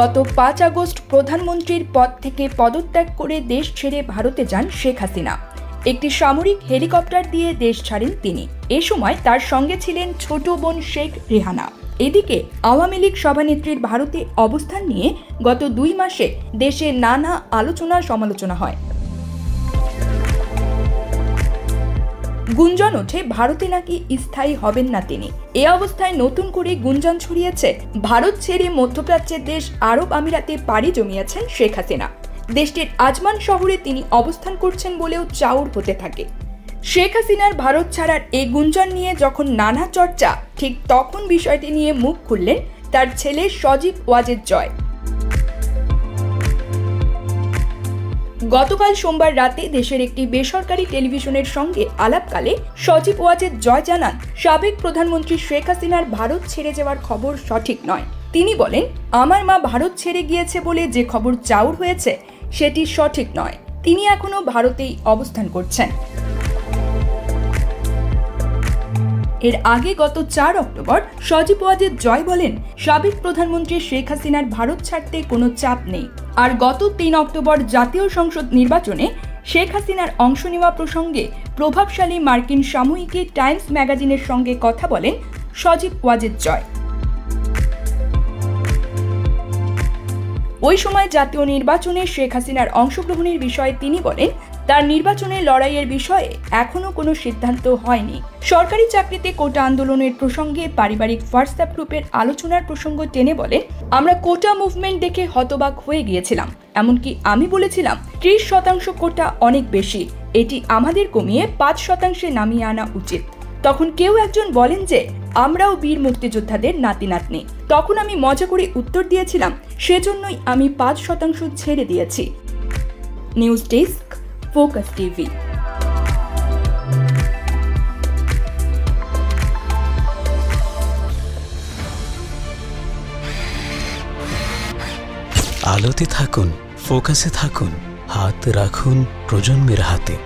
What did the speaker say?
গত 5 আগস্ট প্রধানমন্ত্রীর পদ থেকে পদত্যাগ করে দেশ ছেড়ে ভারতে যান শেখ হাসিনা। একটি সামরিক হেলিকপ্টার দিয়ে দেশ ছাড়েন তিনি। এ সময় তার সঙ্গে ছিলেন ছোট বোন শেখ রেহানা। এদিকে আওয়ামী লীগ সভানেত্রীর ভারতে অবস্থান নিয়ে গত 2 মাসে দেশে নানা আলোচনা সমালোচনা হয়। গুঞ্জন ওঠে ভারতে নাকি স্থায়ী হবেন না তিনি। এ অবস্থায় নতুন করে গুঞ্জন ছড়িয়েছে ভারত ছেড়ে মধ্যপ্রাচ্যের দেশ আরব আমিরাতে পাড়ি জমিয়েছেন শেখ হাসিনা। দেশটির আজমান শহরে তিনি অবস্থান করছেন বলেও চাউর হতে থাকে। শেখ হাসিনার ভারত ছাড়ার এই গুঞ্জন নিয়ে যখন নানা চর্চা, ঠিক তখন বিষয়টি নিয়ে মুখ খুললেন তার ছেলে সজীব ওয়াজেদ জয়। গতকাল সোমবার রাতে দেশের একটি বেসরকারি টেলিভিশনের সঙ্গে আলাপকালে সজীব ওয়াজেদ জয় জানান, সাবেক প্রধানমন্ত্রী শেখ হাসিনার ভারত ছেড়ে যাওয়ার খবর সঠিক নয়। তিনি বলেন, আমার মা ভারত ছেড়ে গিয়েছে বলে যে খবর চাউর হয়েছে সেটি সঠিক নয়। তিনি এখনো ভারতেই অবস্থান করছেন। এর আগে গত 4 অক্টোবর সজীব ওয়াজেদ জয় বলেন, সাবেক প্রধানমন্ত্রী শেখ হাসিনার ভারত ছাড়তে কোনো চাপ নেই। আর গত 3 অক্টোবর জাতীয় সংসদ নির্বাচনে শেখ হাসিনার অংশ নেওয়া প্রসঙ্গে প্রভাবশালী মার্কিন সাময়িকী টাইমস ম্যাগাজিনের সঙ্গে কথা বলেন সজীব ওয়াজেদ জয়। ওই সময় জাতীয় নির্বাচনে শেখ হাসিনার অংশগ্রহণের বিষয়ে তিনি বলেন, তার নির্বাচনে লড়াইয়ের বিষয়ে এখনো কোনো সিদ্ধান্ত হয়নি। সরকারি চাকরিতে কোটা আন্দোলনের প্রসঙ্গে পারিবারিক হোয়াটসঅ্যাপ গ্রুপের আলোচনার প্রসঙ্গ টেনে বলেন, আমরা কোটা মুভমেন্ট দেখে হতবাক হয়ে গিয়েছিলাম। এমনকি আমি বলেছিলাম 30% কোটা অনেক বেশি, এটি আমাদের কমিয়ে 5% নামিয়ে আনা উচিত। তখন কেউ একজন বলেন যে আমরাও বীর মুক্তিযোদ্ধাদের নাতি নাতনি। তখন আমি মজা করে উত্তর দিয়েছিলাম, সেজন্যই আমি 5% ছেড়ে দিয়েছি। News desk, focus TV. আলোতে থাকুন, ফোকাসে থাকুন, হাত রাখুন প্রজন্মের হাতে।